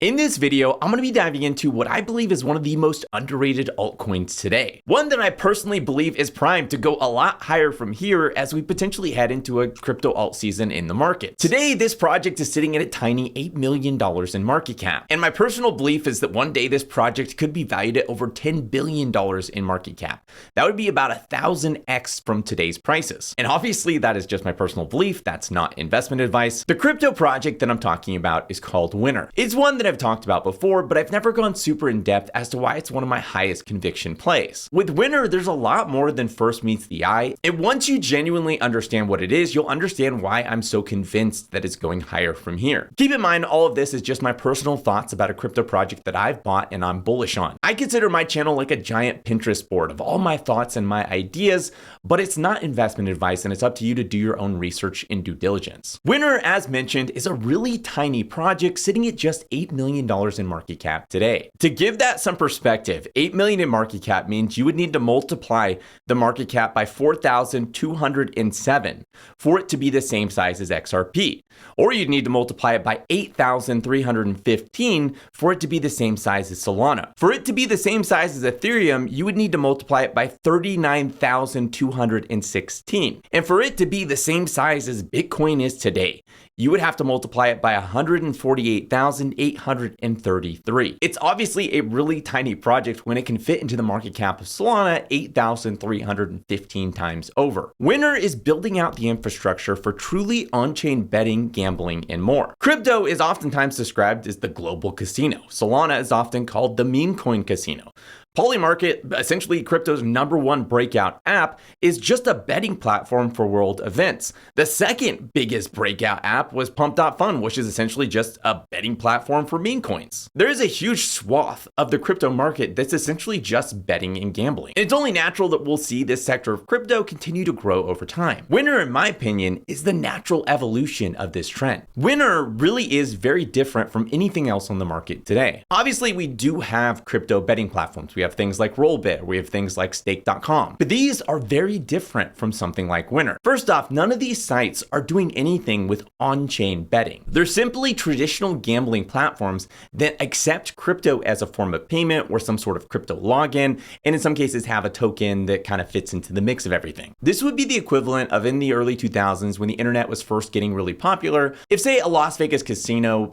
In this video, I'm going to be diving into what I believe is one of the most underrated altcoins today. One that I personally believe is primed to go a lot higher from here as we potentially head into a crypto alt season in the market. Today, this project is sitting at a tiny $8 million in market cap. And my personal belief is that one day this project could be valued at over $10 billion in market cap. That would be about 1,000x from today's prices. And obviously that is just my personal belief. That's not investment advice. The crypto project that I'm talking about is called Winner. It's one that I've talked about before, but I've never gone super in depth as to why it's one of my highest conviction plays. With Winner, there's a lot more than first meets the eye, and once you genuinely understand what it is, you'll understand why I'm so convinced that it's going higher from here. Keep in mind, all of this is just my personal thoughts about a crypto project that I've bought and I'm bullish on. I consider my channel like a giant Pinterest board of all my thoughts and my ideas, but it's not investment advice, and it's up to you to do your own research and due diligence. Winner, as mentioned, is a really tiny project sitting at just $8 million in market cap today. To give that some perspective, $8 million in market cap means you would need to multiply the market cap by 4,207 for it to be the same size as XRP. Or you'd need to multiply it by 8,315 for it to be the same size as Solana. For it to be the same size as Ethereum, you would need to multiply it by 39,216. And for it to be the same size as Bitcoin is today, you would have to multiply it by 148,833. It's obviously a really tiny project when it can fit into the market cap of Solana 8,315 times over. Winner is building out the infrastructure for truly on-chain betting, gambling, and more. Crypto is oftentimes described as the global casino. Solana is often called the meme coin casino. Polymarket, essentially crypto's #1 breakout app, is just a betting platform for world events. The second biggest breakout app was Pump.Fun, which is essentially just a betting platform for meme coins. There is a huge swath of the crypto market that's essentially just betting and gambling. And it's only natural that we'll see this sector of crypto continue to grow over time. Winner, in my opinion, is the natural evolution of this trend. Winner really is very different from anything else on the market today. Obviously, we do have crypto betting platforms. We have things like Rollbit, we have things like Stake.com, but these are very different from something like Winner. First off, none of these sites are doing anything with on-chain betting. They're simply traditional gambling platforms that accept crypto as a form of payment or some sort of crypto login, and in some cases have a token that kind of fits into the mix of everything. This would be the equivalent of in the early 2000s when the internet was first getting really popular. If, say, a Las Vegas casino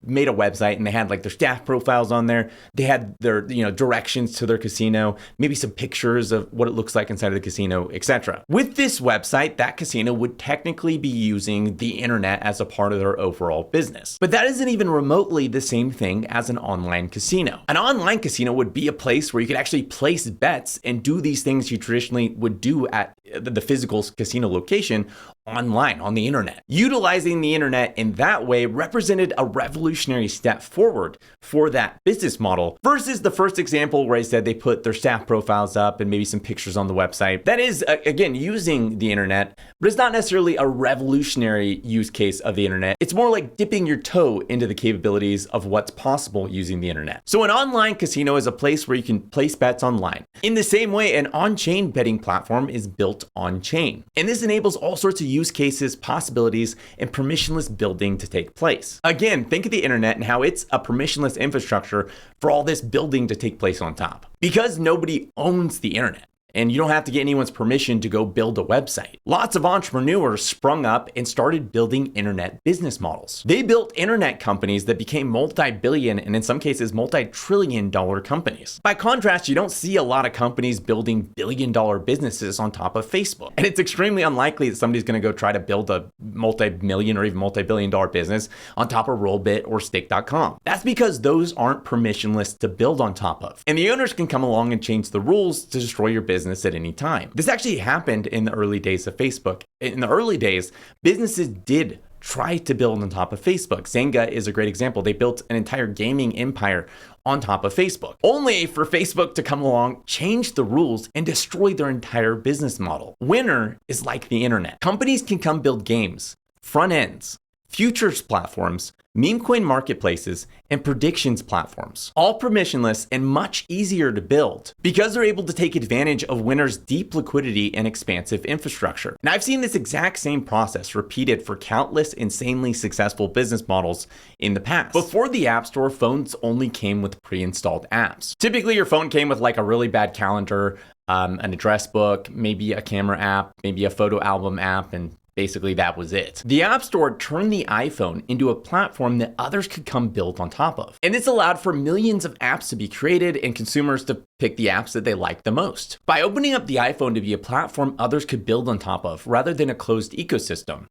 made a website and they had like their staff profiles on there, they had their directions to their casino, maybe some pictures of what it looks like inside of the casino, etc. With this website, that casino would technically be using the internet as a part of their overall business. But that isn't even remotely the same thing as an online casino. An online casino would be a place where you could actually place bets and do these things you traditionally would do at the physical casino location online on the internet. Utilizing the internet in that way represented a revolutionary step forward for that business model versus the first example where I said they put their staff profiles up and maybe some pictures on the website. That is, again, using the internet, but it's not necessarily a revolutionary use case of the internet. It's more like dipping your toe into the capabilities of what's possible using the internet. So an online casino is a place where you can place bets online. In the same way, an on-chain betting platform is built on-chain. And this enables all sorts of use cases, possibilities, and permissionless building to take place. Again, think of the internet and how it's a permissionless infrastructure for all this building to take place on top. Because nobody owns the internet, and you don't have to get anyone's permission to go build a website. Lots of entrepreneurs sprung up and started building internet business models. They built internet companies that became multi-billion and in some cases multi-trillion-dollar companies. By contrast, you don't see a lot of companies building billion-dollar businesses on top of Facebook. And it's extremely unlikely that somebody's going to go try to build a multi-million or even multi-billion-dollar business on top of Rollbit or Stake.com. That's because those aren't permissionless to build on top of. And the owners can come along and change the rules to destroy your business at any time. This actually happened in the early days of Facebook. In the early days, businesses did try to build on top of Facebook. Zynga is a great example. They built an entire gaming empire on top of Facebook, only for Facebook to come along, change the rules, and destroy their entire business model. Winner is like the internet. Companies can come build games, front ends, futures platforms, meme coin marketplaces, and predictions platforms. All permissionless and much easier to build because they're able to take advantage of Winr's deep liquidity and expansive infrastructure. And I've seen this exact same process repeated for countless insanely successful business models in the past. Before the App Store, phones only came with pre-installed apps. Typically, your phone came with like a really bad calendar, an address book, maybe a camera app, maybe a photo album app, and basically that was it. The App Store turned the iPhone into a platform that others could come build on top of. And this allowed for millions of apps to be created and consumers to pick the apps that they like the most. By opening up the iPhone to be a platform others could build on top of rather than a closed ecosystem,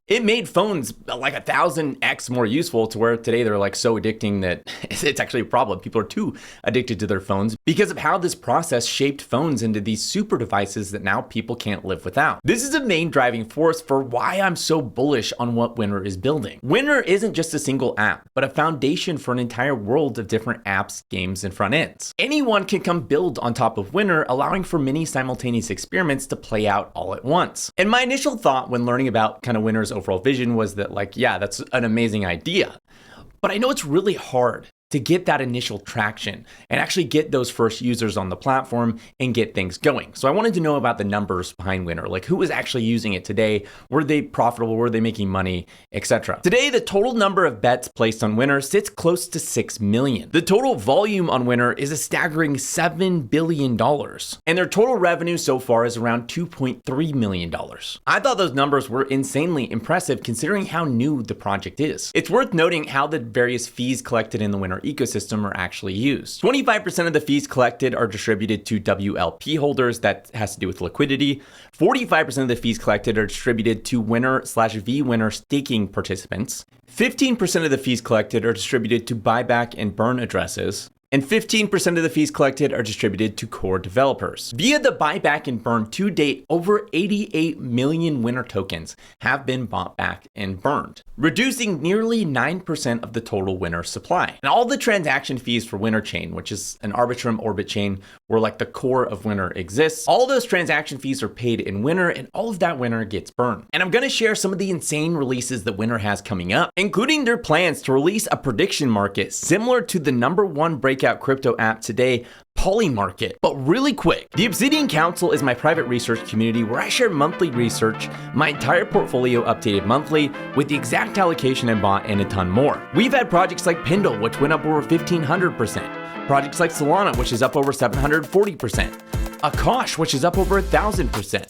it made phones like 1,000x more useful to where today they're like so addicting that it's actually a problem. People are too addicted to their phones because of how this process shaped phones into these super devices that now people can't live without. This is a main driving force for why I'm so bullish on what Winr is building. Winr isn't just a single app, but a foundation for an entire world of different apps, games, and front ends. Anyone can come build on top of Winr, allowing for many simultaneous experiments to play out all at once. And my initial thought when learning about kind of Winr's overall vision was that like, yeah, that's an amazing idea. But I know it's really hard to get that initial traction and actually get those first users on the platform and get things going. So I wanted to know about the numbers behind Winr, like who was actually using it today, were they profitable, were they making money, etc. Today, the total number of bets placed on Winr sits close to 6 million. The total volume on Winr is a staggering $7 billion, and their total revenue so far is around $2.3 million. I thought those numbers were insanely impressive considering how new the project is. It's worth noting how the various fees collected in the Winr ecosystem are actually used. 25% of the fees collected are distributed to WLP holders. That has to do with liquidity. 45% of the fees collected are distributed to Winr/vWinr staking participants. 15% of the fees collected are distributed to buyback and burn addresses. And 15% of the fees collected are distributed to core developers. Via the buyback and burn to date, over 88 million Winr tokens have been bought back and burned, reducing nearly 9% of the total Winr supply. And all the transaction fees for Winr Chain, which is an Arbitrum orbit chain where like the core of Winr exists, all those transaction fees are paid in Winr and all of that Winr gets burned. And I'm gonna share some of the insane releases that Winr has coming up, including their plans to release a prediction market similar to the #1 breakout crypto app today, Polymarket. But really quick, the Obsidian Council is my private research community where I share monthly research, my entire portfolio updated monthly with the exact allocation I bought and a ton more. We've had projects like Pendle, which went up over 1,500%, projects like Solana, which is up over 740%, Akash, which is up over 1,000%,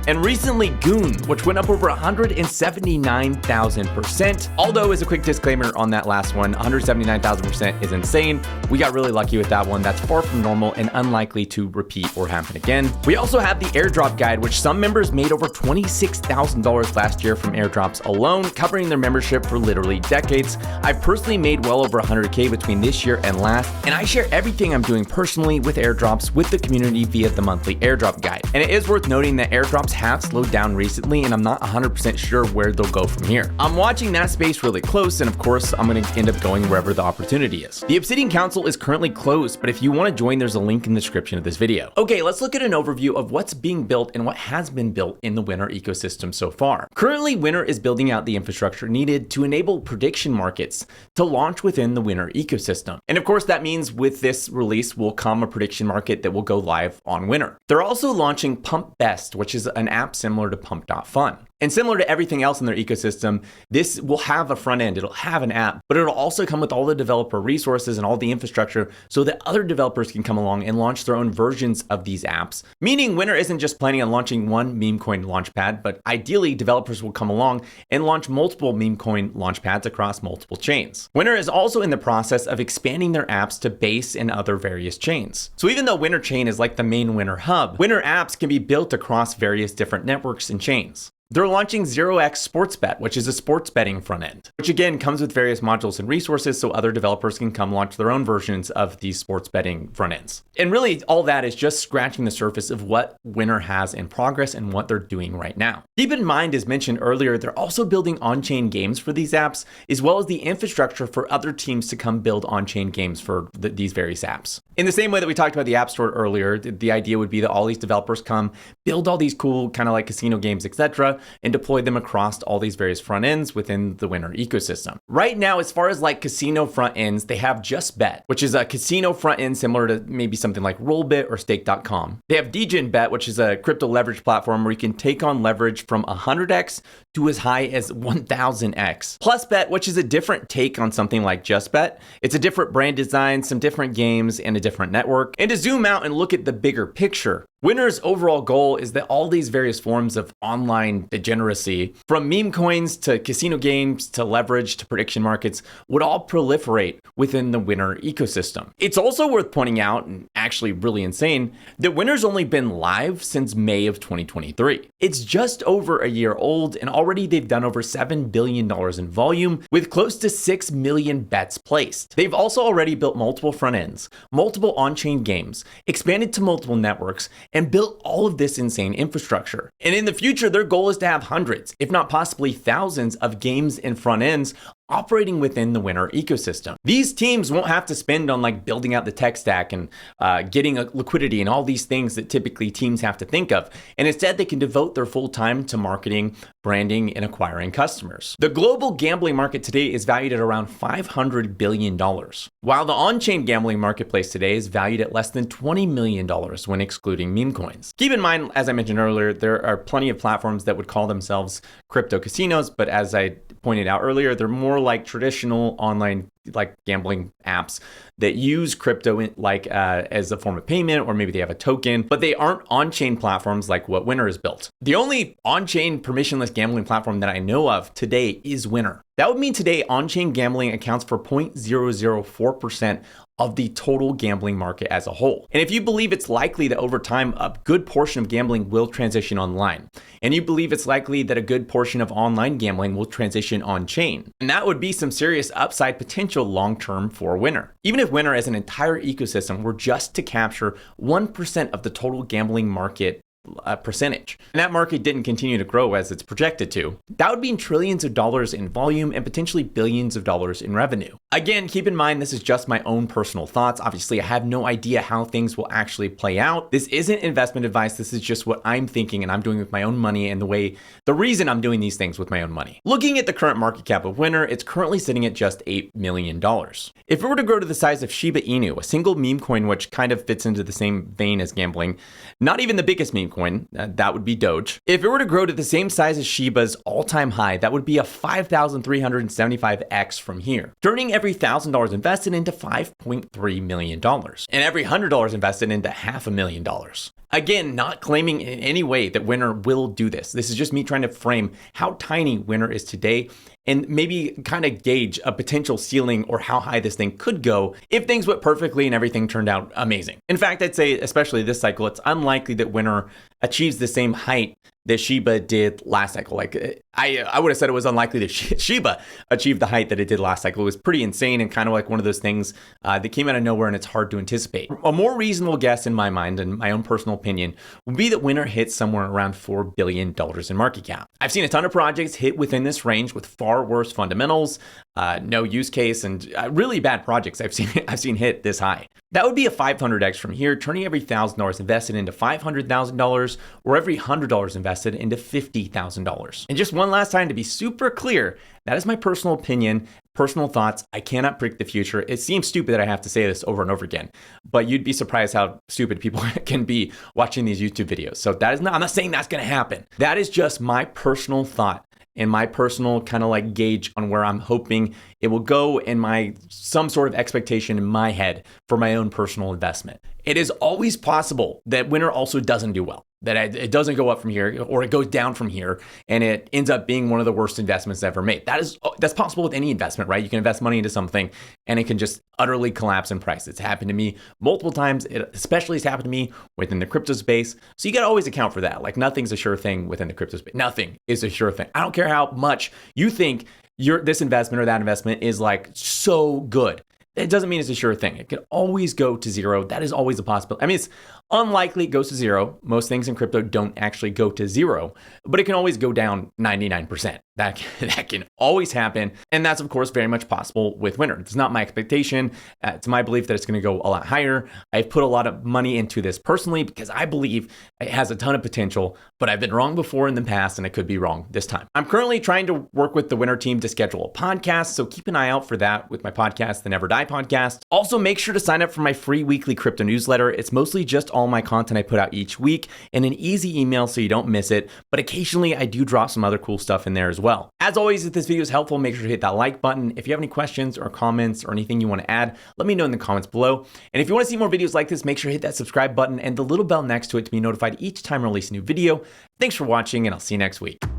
and recently Goon, which went up over 179,000%. Although, as a quick disclaimer on that last one, 179,000% is insane. We got really lucky with that one. That's far from normal and unlikely to repeat or happen again. We also have the airdrop guide, which some members made over $26,000 last year from airdrops alone, covering their membership for literally decades. I personally made well over 100K between this year and last, and I share everything I'm doing personally with airdrops with the community via the monthly airdrop guide. And it is worth noting that airdrops have slowed down recently, and I'm not 100% sure where they'll go from here. I'm watching that space really close, and of course, I'm going to end up going wherever the opportunity is. The Obsidian Council is currently closed, but if you want to join, there's a link in the description of this video. Okay, let's look at an overview of what's being built and what has been built in the Winr ecosystem so far. Currently, Winr is building out the infrastructure needed to enable prediction markets to launch within the Winr ecosystem. And of course, that means with this release will come a prediction market that will go live on Winr. They're also launching Pump Best, which is an app similar to Pump.fun. And similar to everything else in their ecosystem, this will have a front end, it'll have an app, but it'll also come with all the developer resources and all the infrastructure so that other developers can come along and launch their own versions of these apps. Meaning Winr isn't just planning on launching one meme coin launchpad, but ideally developers will come along and launch multiple meme coin launchpads across multiple chains. Winr is also in the process of expanding their apps to Base and other various chains. So even though Winr Chain is like the main Winr hub, Winr apps can be built across various different networks and chains. They're launching 0x Sportsbet, which is a sports betting front end, which again comes with various modules and resources so other developers can come launch their own versions of these sports betting front ends. And really all that is just scratching the surface of what Winr has in progress and what they're doing right now. Keep in mind, as mentioned earlier, they're also building on-chain games for these apps, as well as the infrastructure for other teams to come build on-chain games for these various apps. In the same way that we talked about the App Store earlier, the idea would be that all these developers come build all these cool kind of like casino games, etc., and deploy them across all these various front ends within the Winner ecosystem. Right now, as far as like casino front ends, they have Just Bet, which is a casino front end similar to maybe something like Rollbit or Stake.com. They have Degen Bet, which is a crypto leverage platform where you can take on leverage from 100x to as high as 1000x. Plus Bet, which is a different take on something like Just Bet. It's a different brand design, some different games, and a different network. And to zoom out and look at the bigger picture, Winner's overall goal is that all these various forms of online degeneracy, from meme coins to casino games to leverage to prediction markets, would all proliferate within the Winner ecosystem. It's also worth pointing out, and actually really insane, that Winner's only been live since May of 2023. It's just over a year old, and already they've done over $7 billion in volume with close to 6 million bets placed. They've also already built multiple front ends, multiple on-chain games, expanded to multiple networks, and built all of this insane infrastructure. And in the future, their goal is to have hundreds, if not possibly thousands, of games and front ends operating within the Winner ecosystem. These teams won't have to spend on like building out the tech stack and getting a liquidity and all these things that typically teams have to think of. And instead, they can devote their full time to marketing, branding, and acquiring customers. The global gambling market today is valued at around $500 billion, while the on-chain gambling marketplace today is valued at less than $20 million when excluding meme coins. Keep in mind, as I mentioned earlier, there are plenty of platforms that would call themselves crypto casinos, but as I pointed out earlier, they're more like traditional online like gambling apps that use crypto as a form of payment, or maybe they have a token, but they aren't on-chain platforms like what Winner has built. The only on-chain permissionless gambling platform that I know of today is Winner. That would mean today on-chain gambling accounts for 0.004% of the total gambling market as a whole. And if you believe it's likely that over time, a good portion of gambling will transition online, and you believe it's likely that a good portion of online gambling will transition on-chain, and that would be some serious upside potential long-term for Winner. Even if Winner as an entire ecosystem were just to capture 1% of the total gambling market percentage, and that market didn't continue to grow as it's projected to, that would mean trillions of dollars in volume and potentially billions of dollars in revenue. Again, keep in mind, this is just my own personal thoughts. Obviously, I have no idea how things will actually play out. This isn't investment advice. This is just what I'm thinking and I'm doing with my own money and the reason I'm doing these things with my own money. Looking at the current market cap of Winner, it's currently sitting at just $8 million. If it were to grow to the size of Shiba Inu, a single meme coin which kind of fits into the same vein as gambling, not even the biggest meme coin, that would be Doge. If it were to grow to the same size as Shiba's all-time high, that would be a 5,375x from here, turning every $1,000 invested into $5.3 million, and every $100 invested into $500,000. Again, not claiming in any way that Winner will do this. This is just me trying to frame how tiny Winner is today and maybe kind of gauge a potential ceiling or how high this thing could go if things went perfectly and everything turned out amazing. In fact, I'd say, especially this cycle, it's unlikely that Winner achieves the same height that Shiba did last cycle. Like I would have said it was unlikely that Shiba achieved the height that it did last cycle. It was pretty insane and kind of like one of those things that came out of nowhere and it's hard to anticipate. A more reasonable guess in my mind and my own personal opinion would be that Winner hits somewhere around $4 billion in market cap. I've seen a ton of projects hit within this range with far worse fundamentals, no use case, and really bad projects I've seen hit this high. That would be a 500x from here, turning every $1,000 invested into $500,000 or every $100 invested into $50,000. And just one last time to be super clear, that is my personal opinion, personal thoughts. I cannot predict the future. It seems stupid that I have to say this over and over again, but you'd be surprised how stupid people can be watching these YouTube videos. So I'm not saying that's going to happen. That is just my personal thought and my personal kind of like gauge on where I'm hoping it will go and some sort of expectation in my head for my own personal investment. It is always possible that Winner also doesn't do well, that it doesn't go up from here or it goes down from here and it ends up being one of the worst investments ever made. That's possible with any investment, right? You can invest money into something and it can just utterly collapse in price. It's happened to me multiple times. It especially has happened to me within the crypto space. So you got to always account for that. Like nothing's a sure thing within the crypto space. Nothing is a sure thing. I don't care how much you think this investment or that investment is like so good. It doesn't mean it's a sure thing. It could always go to zero. That is always a possibility. I mean, it's unlikely it goes to zero. Most things in crypto don't actually go to zero, but it can always go down 99%. That can always happen. And that's, of course, very much possible with Winter. It's not my expectation. It's my belief that it's going to go a lot higher. I've put a lot of money into this personally because I believe it has a ton of potential, but I've been wrong before in the past and I could be wrong this time. I'm currently trying to work with the Winter team to schedule a podcast, so keep an eye out for that with my podcast, the Never Die podcast. Also, make sure to sign up for my free weekly crypto newsletter. It's mostly just all my content I put out each week in an easy email so you don't miss it, but occasionally I do drop some other cool stuff in there as well. As always, if this video is helpful, make sure to hit that like button. If you have any questions or comments or anything you want to add, let me know in the comments below. And if you want to see more videos like this, make sure to hit that subscribe button and the little bell next to it to be notified each time I release a new video. Thanks for watching, and I'll see you next week.